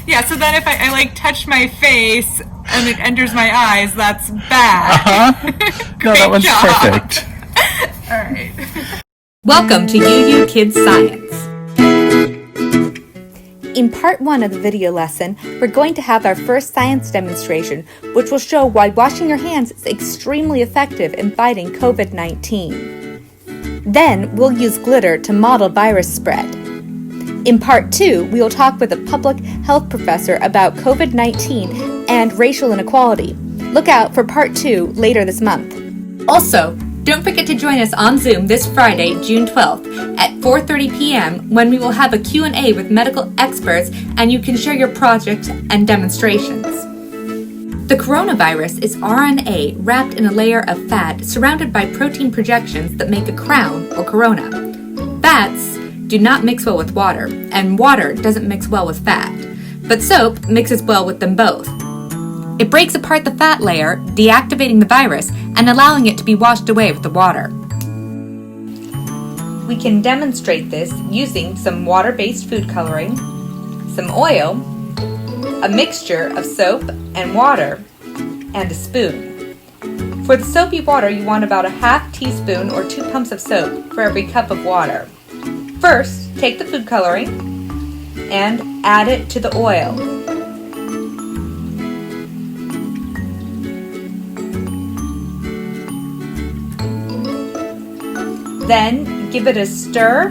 Yeah, so then if I like touch my face and it enters my eyes, that's bad. No, that one's perfect. All right. Welcome to UU Kids Science. In part 1 of the video lesson, we're going to have our first science demonstration, which will show why washing your hands is extremely effective in fighting COVID-19. Then, we'll use glitter to model virus spread. In part 2, we will talk with a public health professor about COVID-19 and racial inequality. Look out for part 2 later this month. Also, don't forget to join us on Zoom this Friday, June 12th at 4:30 p.m. when we will have a Q&A with medical experts and you can share your projects and demonstrations. The coronavirus is RNA wrapped in a layer of fat surrounded by protein projections that make a crown or corona. Fats do not mix well with water, and water doesn't mix well with fat, but soap mixes well with them both. It breaks apart the fat layer, deactivating the virus and allowing it to be washed away with the water. We can demonstrate this using some water-based food coloring, some oil, a mixture of soap and water, and a spoon. For the soapy water, you want about a half teaspoon or 2 pumps of soap for every cup of water. First, take the food coloring and add it to the oil. Then, give it a stir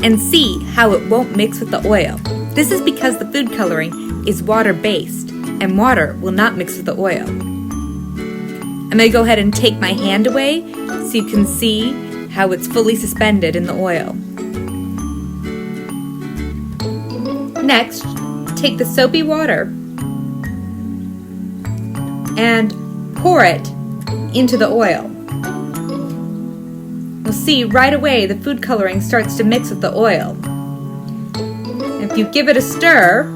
and see how it won't mix with the oil. This is because the food coloring is water-based and water will not mix with the oil. I'm going to go ahead and take my hand away so you can see how it's fully suspended in the oil. Next, take the soapy water and pour it into the oil. You'll see right away the food coloring starts to mix with the oil. If you give it a stir,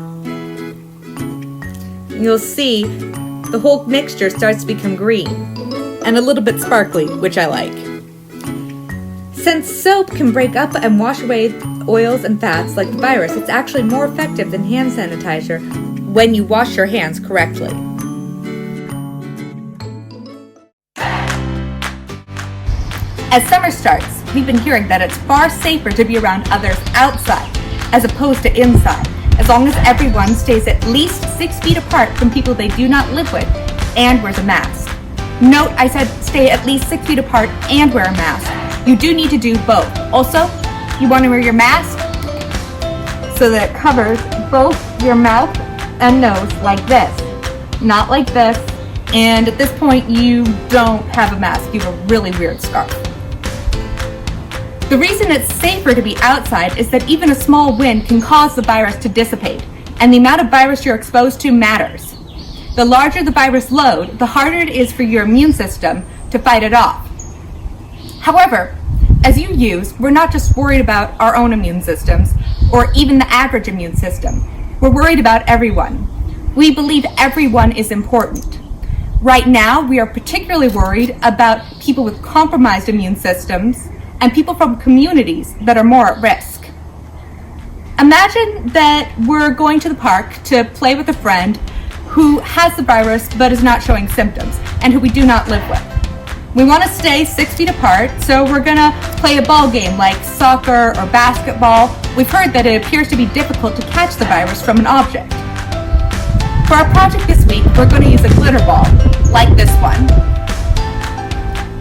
you'll see the whole mixture starts to become green and a little bit sparkly, which I like. Since soap can break up and wash away oils and fats like the virus, it's actually more effective than hand sanitizer when you wash your hands correctly. As summer starts, we've been hearing that it's far safer to be around others outside as opposed to inside, as long as everyone stays at least 6 feet apart from people they do not live with and wears a mask. Note, I said stay at least 6 feet apart and wear a mask. You do need to do both. Also, you want to wear your mask so that it covers both your mouth and nose like this, not like this. And at this point, you don't have a mask. You have a really weird scarf. The reason it's safer to be outside is that even a small wind can cause the virus to dissipate, and the amount of virus you're exposed to matters. The larger the virus load, the harder it is for your immune system to fight it off. However, as you use, we're not just worried about our own immune systems, or even the average immune system. We're worried about everyone. We believe everyone is important. Right now, we are particularly worried about people with compromised immune systems and people from communities that are more at risk. Imagine that we're going to the park to play with a friend who has the virus but is not showing symptoms and who we do not live with. We want to stay 6 feet apart, so we're going to play a ball game like soccer or basketball. We've heard that it appears to be difficult to catch the virus from an object. For our project this week, we're going to use a glitter ball, like this one,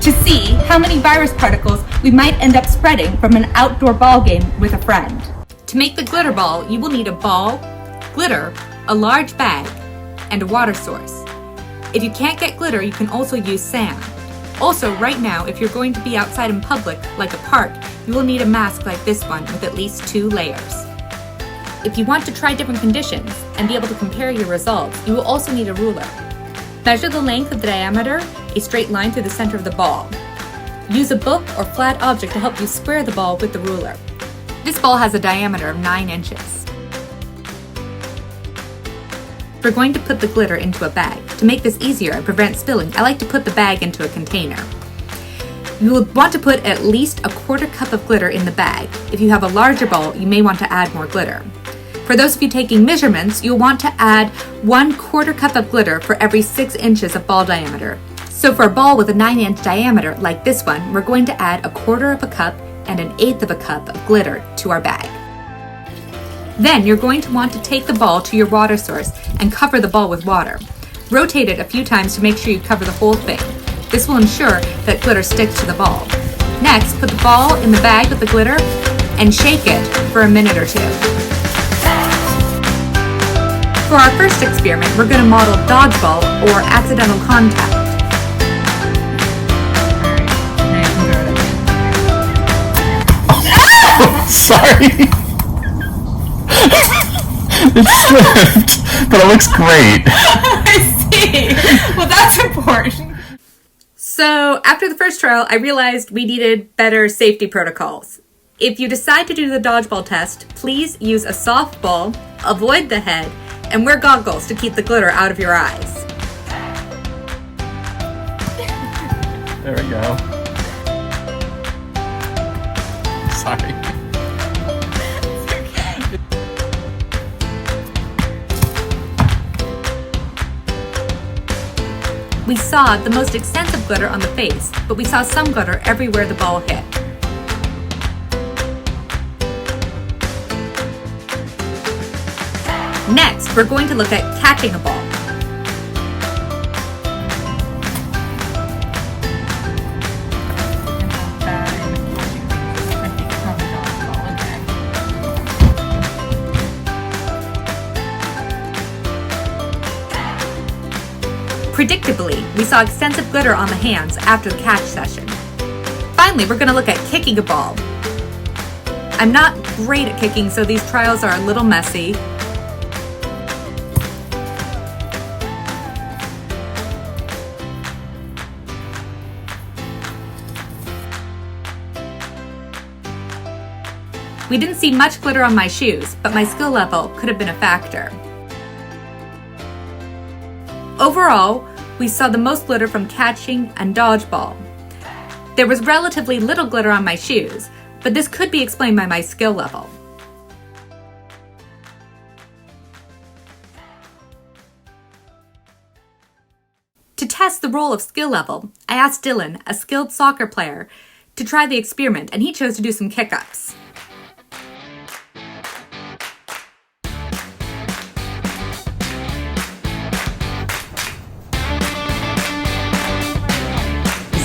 to see how many virus particles we might end up spreading from an outdoor ball game with a friend. To make the glitter ball, you will need a ball, glitter, a large bag, and a water source. If you can't get glitter, you can also use sand. Also, right now, if you're going to be outside in public, like a park, you will need a mask like this one with at least 2 layers. If you want to try different conditions and be able to compare your results, you will also need a ruler. Measure the length of the diameter, a straight line through the center of the ball. Use a book or flat object to help you square the ball with the ruler. This ball has a diameter of 9 inches. We're going to put the glitter into a bag. To make this easier and prevent spilling, I like to put the bag into a container. You will want to put at least a 1/4 cup of glitter in the bag. If you have a larger ball, you may want to add more glitter. For those of you taking measurements, you'll want to add 1/4 cup of glitter for every 6 inches of ball diameter. So for a ball with a 9-inch diameter like this one, we're going to add 1/4 of a cup and 1/8 of a cup of glitter to our bag. Then you're going to want to take the ball to your water source and cover the ball with water. Rotate it a few times to make sure you cover the whole thing. This will ensure that glitter sticks to the ball. Next, put the ball in the bag with the glitter and shake it for a minute or 2. For our first experiment, we're going to model dodgeball or accidental contact. Sorry. It slipped, but it looks great. I see. Well, that's important. So after the first trial, I realized we needed better safety protocols. If you decide to do the dodgeball test, please use a soft ball, avoid the head, and wear goggles to keep the glitter out of your eyes. There we go. Sorry. We saw the most extensive glitter on the face, but we saw some glitter everywhere the ball hit. Next, we're going to look at catching a ball. Predictably, we saw extensive glitter on the hands after the catch session. Finally, we're going to look at kicking a ball. I'm not great at kicking, so these trials are a little messy. We didn't see much glitter on my shoes, but my skill level could have been a factor. Overall, we saw the most glitter from catching and dodgeball. There was relatively little glitter on my shoes, but this could be explained by my skill level. To test the role of skill level, I asked Dylan, a skilled soccer player, to try the experiment, and he chose to do some kick-ups.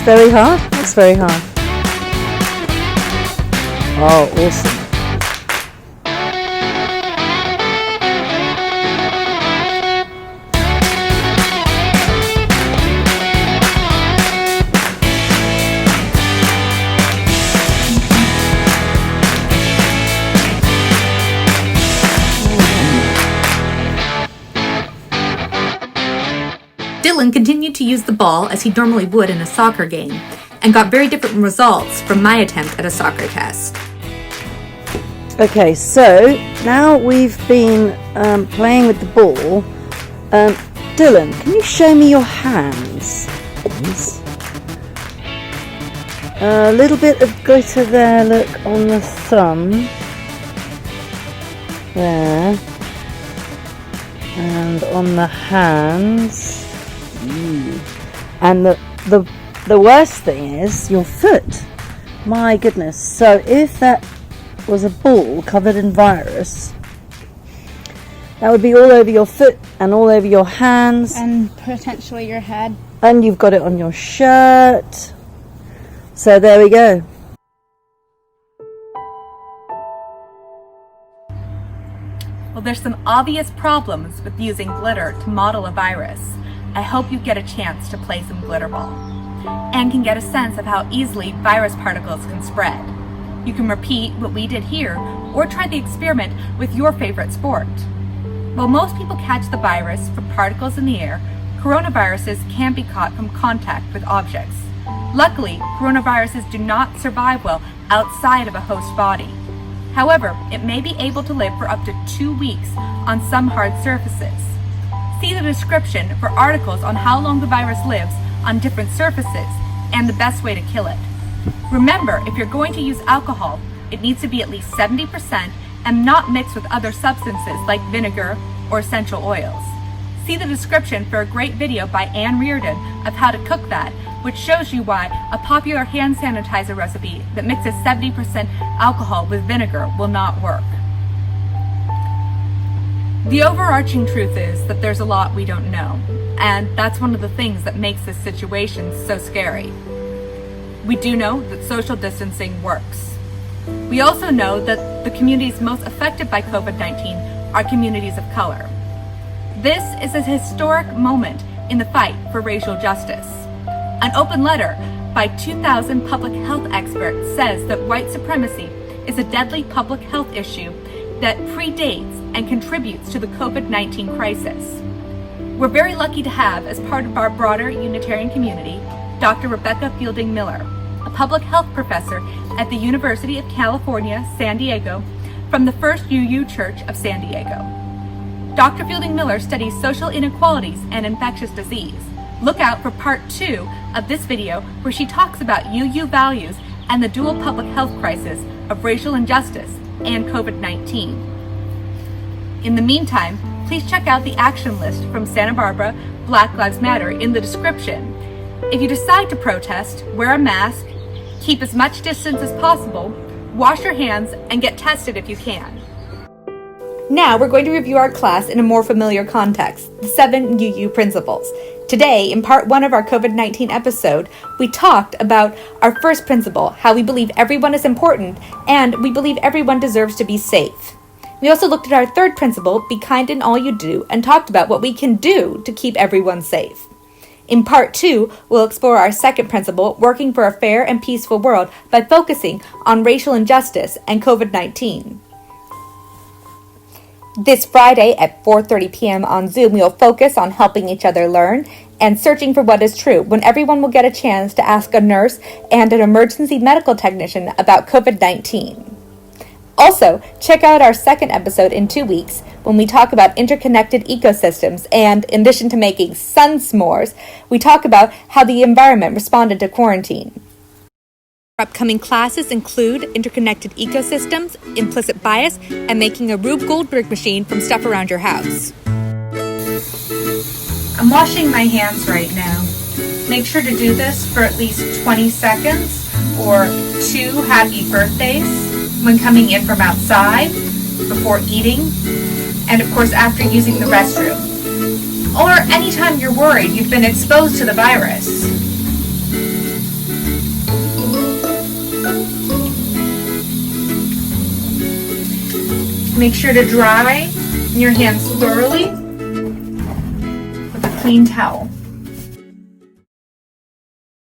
It's very hard? It's very hard. Oh, awesome. Dylan continued to use the ball as he normally would in a soccer game, and got very different results from my attempt at a soccer test. Okay, so now we've been playing with the ball. Dylan, can you show me your hands? A little bit of glitter there, look, on the thumb. There. And on the hands. And the worst thing is your foot. My goodness. So if that was a ball covered in virus, that would be all over your foot and all over your hands. And potentially your head. And you've got it on your shirt. So there we go. Well, there's some obvious problems with using glitter to model a virus. I hope you get a chance to play some glitter ball and can get a sense of how easily virus particles can spread. You can repeat what we did here or try the experiment with your favorite sport. While most people catch the virus from particles in the air, coronaviruses can be caught from contact with objects. Luckily, coronaviruses do not survive well outside of a host body. However, it may be able to live for up to 2 weeks on some hard surfaces. See the description for articles on how long the virus lives on different surfaces and the best way to kill it. Remember, if you're going to use alcohol, it needs to be at least 70% and not mixed with other substances like vinegar or essential oils. See the description for a great video by Anne Reardon of how to cook that, which shows you why a popular hand sanitizer recipe that mixes 70% alcohol with vinegar will not work. The overarching truth is that there's a lot we don't know, and that's one of the things that makes this situation so scary. We do know that social distancing works. We also know that the communities most affected by COVID-19 are communities of color. This is a historic moment in the fight for racial justice. An open letter by 2,000 public health experts says that white supremacy is a deadly public health issue that predates and contributes to the COVID-19 crisis. We're very lucky to have, as part of our broader Unitarian community, Dr. Rebecca Fielding Miller, a public health professor at the University of California, San Diego, from the First UU Church of San Diego. Dr. Fielding Miller studies social inequalities and infectious disease. Look out for part 2 of this video where she talks about UU values and the dual public health crisis of racial injustice and COVID-19. In the meantime, please check out the action list from Santa Barbara Black Lives Matter in the description. If you decide to protest, wear a mask, keep as much distance as possible, wash your hands, and get tested if you can. Now we're going to review our class in a more familiar context, the 7 UU principles. Today, in part 1 of our COVID-19 episode, we talked about our first principle, how we believe everyone is important, and we believe everyone deserves to be safe. We also looked at our third principle, be kind in all you do, and talked about what we can do to keep everyone safe. In part 2, we'll explore our second principle, working for a fair and peaceful world by focusing on racial injustice and COVID-19. This Friday at 4:30 p.m. on Zoom, we will focus on helping each other learn and searching for what is true, when everyone will get a chance to ask a nurse and an emergency medical technician about COVID-19. Also, check out our second episode in 2 weeks when we talk about interconnected ecosystems, and in addition to making sun s'mores, we talk about how the environment responded to quarantine. Upcoming classes include interconnected ecosystems, implicit bias, and making a Rube Goldberg machine from stuff around your house. I'm washing my hands right now. Make sure to do this for at least 20 seconds or 2 happy birthdays when coming in from outside, before eating, and of course after using the restroom. Or anytime you're worried you've been exposed to the virus. Make sure to dry your hands thoroughly with a clean towel.